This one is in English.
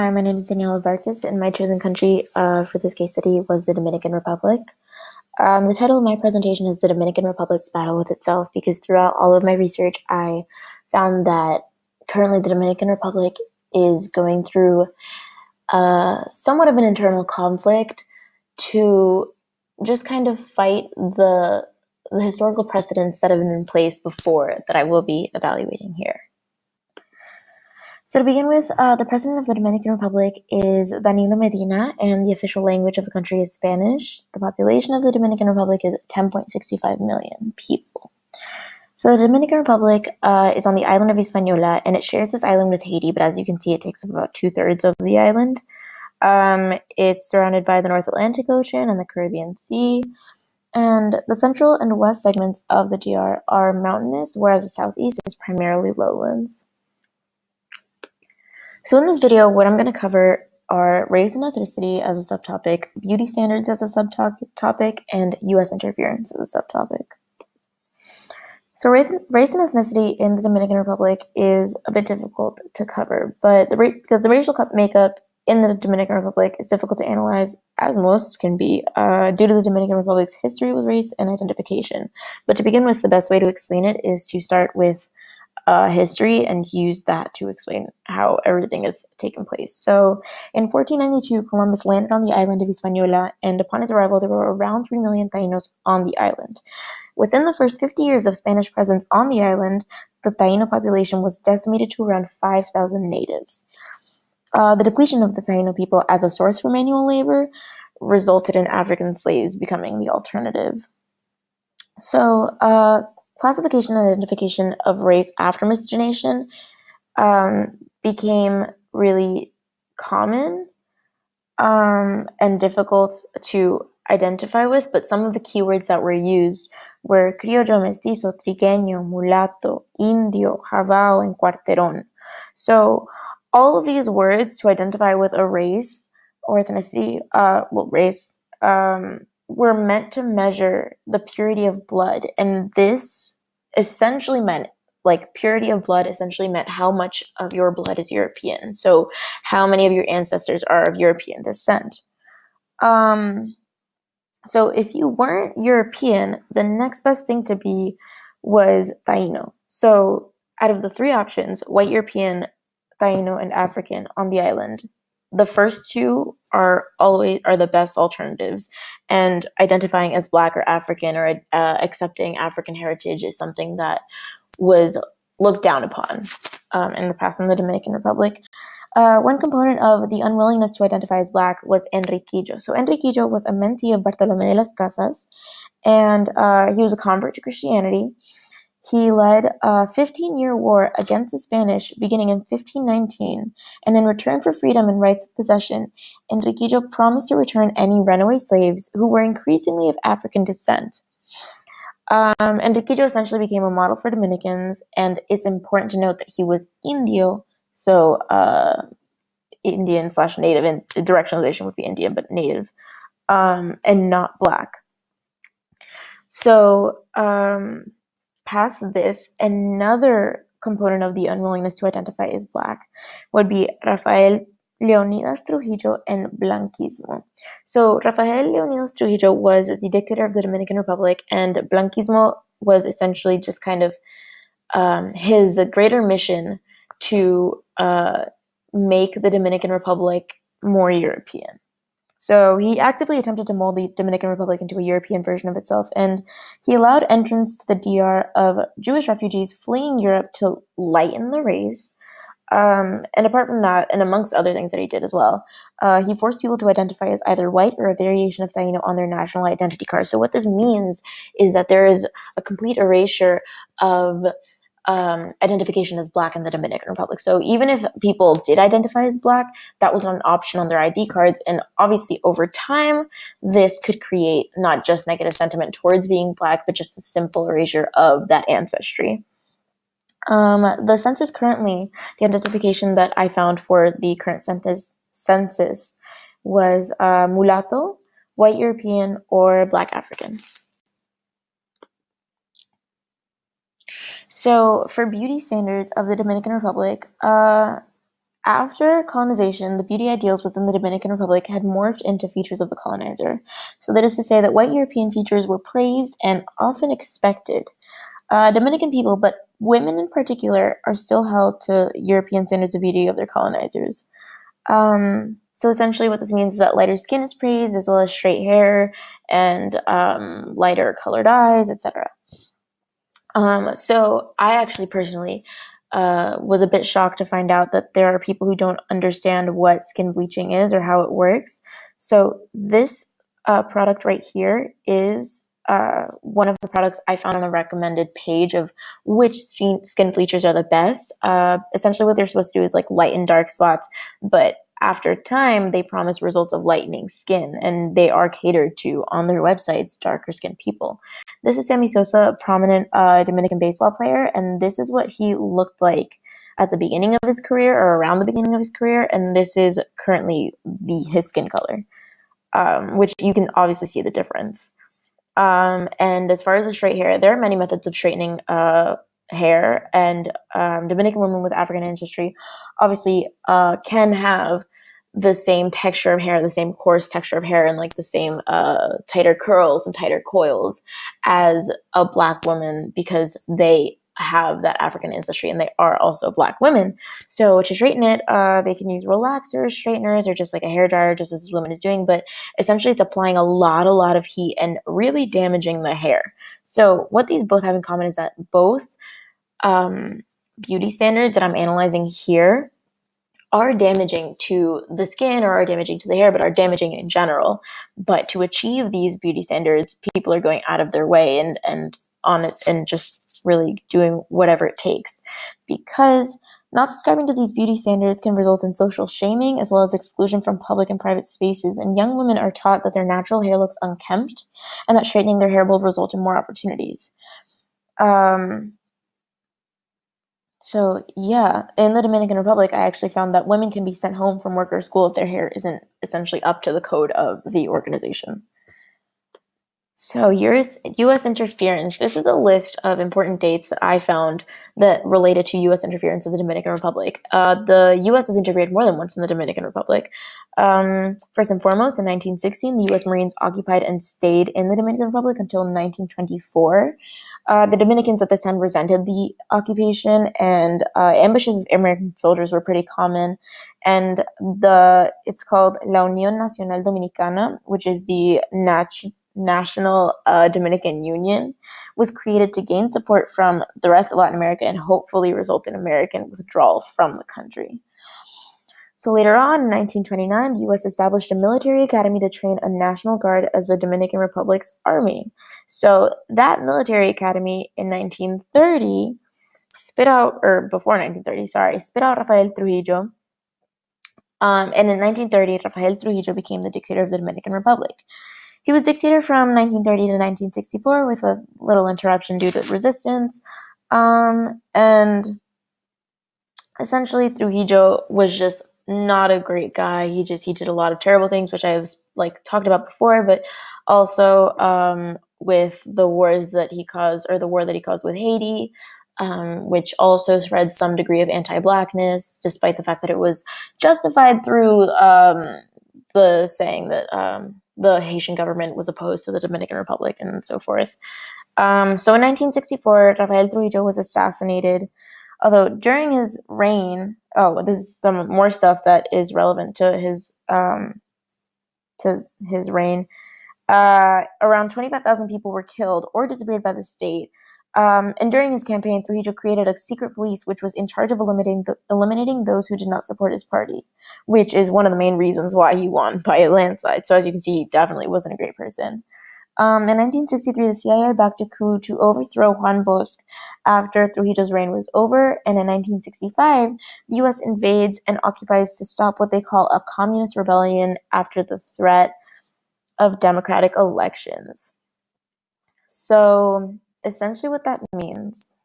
Hi, my name is Daniela Vargas, and my chosen country for this case study was the Dominican Republic. The title of my presentation is The Dominican Republic's Battle with Itself, because throughout all of my research, I found that currently the Dominican Republic is going through somewhat of an internal conflict to just kind of fight the historical precedents that have been in place before that I will be evaluating here. So to begin with, the president of the Dominican Republic is Danilo Medina, and the official language of the country is Spanish. The population of the Dominican Republic is 10.65 million people. So the Dominican Republic is on the island of Hispaniola, and it shares this island with Haiti, but as you can see, it takes up about 2/3 of the island. It's surrounded by the North Atlantic Ocean and the Caribbean Sea, and the central and west segments of the DR are mountainous, whereas the southeast is primarily lowlands. So in this video, what I'm going to cover are race and ethnicity as a subtopic, beauty standards as a subtopic, and U.S. interference as a subtopic. So race and ethnicity in the Dominican Republic is a bit difficult to cover, but because the racial makeup in the Dominican Republic is difficult to analyze, as most can be, due to the Dominican Republic's history with race and identification. But to begin with, the best way to explain it is to start with history and use that to explain how everything has taken place. So in 1492, Columbus landed on the island of Hispaniola, and upon his arrival, there were around 3 million Tainos on the island. Within the first 50 years of Spanish presence on the island, the Taino population was decimated to around 5,000 natives. The depletion of the Taino people as a source for manual labor resulted in African slaves becoming the alternative. So, classification and identification of race after miscegenation became really common and difficult to identify with, but some of the keywords that were used were criollo, mestizo, trigueño, mulato, indio, jabao, and cuarterón. So all of these words to identify with a race or ethnicity, were meant to measure the purity of blood, and this essentially meant, purity of blood essentially meant how much of your blood is European. So how many of your ancestors are of European descent. So if you weren't European, the next best thing to be was Taino. So out of the three options, white European, Taino, and African on the island, the first two are the best alternatives, and identifying as Black or African or accepting African heritage is something that was looked down upon in the past in the Dominican Republic. One component of the unwillingness to identify as Black was Enriquillo. So Enriquillo was a mentee of Bartolomé de las Casas, and he was a convert to Christianity. He led a 15-year war against the Spanish beginning in 1519, and in return for freedom and rights of possession, Enriquillo promised to return any runaway slaves who were increasingly of African descent. Enriquillo essentially became a model for Dominicans, and it's important to note that he was Indio, so Indian/Native, and directionalization would be Indian, but Native, and not Black. So, past this, another component of the unwillingness to identify as Black would be Rafael Leonidas Trujillo and Blanquismo. So Rafael Leonidas Trujillo was the dictator of the Dominican Republic, and Blanquismo was essentially just kind of his greater mission to make the Dominican Republic more European. So he actively attempted to mold the Dominican Republic into a European version of itself, and he allowed entrance to the DR of Jewish refugees fleeing Europe to lighten the race. And apart from that, and amongst other things that he did as well, he forced people to identify as either white or a variation of Taino on their national identity card. So what this means is that there is a complete erasure of identification as Black in the Dominican Republic. So even if people did identify as Black, that was not an option on their ID cards. And obviously over time, this could create not just negative sentiment towards being Black, but just a simple erasure of that ancestry. The census currently, the identification that I found for the current census was mulatto, white European, or Black African. So for beauty standards of the Dominican Republic, after colonization, the beauty ideals within the Dominican Republic had morphed into features of the colonizer. So that is to say that white European features were praised and often expected. Dominican people, but women in particular, are still held to European standards of beauty of their colonizers. So essentially what this means is that lighter skin is praised, as well as straight hair and lighter colored eyes, etc. So I actually personally was a bit shocked to find out that there are people who don't understand what skin bleaching is or how it works. So this product right here is one of the products I found on the recommended page of which skin bleachers are the best. Essentially what they're supposed to do is like lighten dark spots, but after time, they promise results of lightening skin, and they are catered to on their websites, darker skinned people. This is Sammy Sosa, a prominent Dominican baseball player, and this is what he looked like at the beginning of his career or around the beginning of his career, and this is currently his skin color, which you can obviously see the difference. And as far as the straight hair, there are many methods of straightening hair, and Dominican women with African ancestry obviously can have the same texture of hair, the same coarse texture of hair, and like the same tighter curls and tighter coils as a black woman, because they have that African ancestry and they are also black women. So to straighten it, they can use relaxers, straighteners, or just like a hair dryer, just as this woman is doing. But essentially, it's applying a lot of heat and really damaging the hair. So what these both have in common is that both beauty standards that I'm analyzing here are damaging to the skin or are damaging to the hair, but are damaging in general. But to achieve these beauty standards, people are going out of their way and on it and just really doing whatever it takes. Because not subscribing to these beauty standards can result in social shaming as well as exclusion from public and private spaces. And young women are taught that their natural hair looks unkempt and that straightening their hair will result in more opportunities. So yeah, in the Dominican Republic, I actually found that women can be sent home from work or school if their hair isn't essentially up to the code of the organization. So U.S. interference. This is a list of important dates that I found that related to U.S. interference in the Dominican Republic. The U.S. has interfered more than once in the Dominican Republic. First and foremost, in 1916, the U.S. Marines occupied and stayed in the Dominican Republic until 1924. The Dominicans at this time resented the occupation, and ambushes of American soldiers were pretty common. And it's called La Unión Nacional Dominicana, which is the National Dominican Union, was created to gain support from the rest of Latin America and hopefully result in American withdrawal from the country. So later on, in 1929, the U.S. established a military academy to train a National Guard as the Dominican Republic's army. So that military academy in 1930 spit out Rafael Trujillo. And in 1930, Rafael Trujillo became the dictator of the Dominican Republic. He was dictator from 1930 to 1964 with a little interruption due to resistance. And essentially Trujillo was just not a great guy. He did a lot of terrible things, which I've talked about before, but also with the wars that he caused, or the war that he caused with Haiti, which also spread some degree of anti-blackness, despite the fact that it was justified through the saying that the Haitian government was opposed to the Dominican Republic and so forth. So in 1964, Rafael Trujillo was assassinated. Although during his reign, this is some more stuff that is relevant to his reign. Around 25,000 people were killed or disappeared by the state. And during his campaign, Trujillo created a secret police which was in charge of eliminating those who did not support his party, which is one of the main reasons why he won by a landslide. So as you can see, he definitely wasn't a great person. In 1963, the CIA backed a coup to overthrow Juan Bosch after Trujillo's reign was over, and in 1965, the U.S. invades and occupies to stop what they call a communist rebellion after the threat of democratic elections. So essentially what that means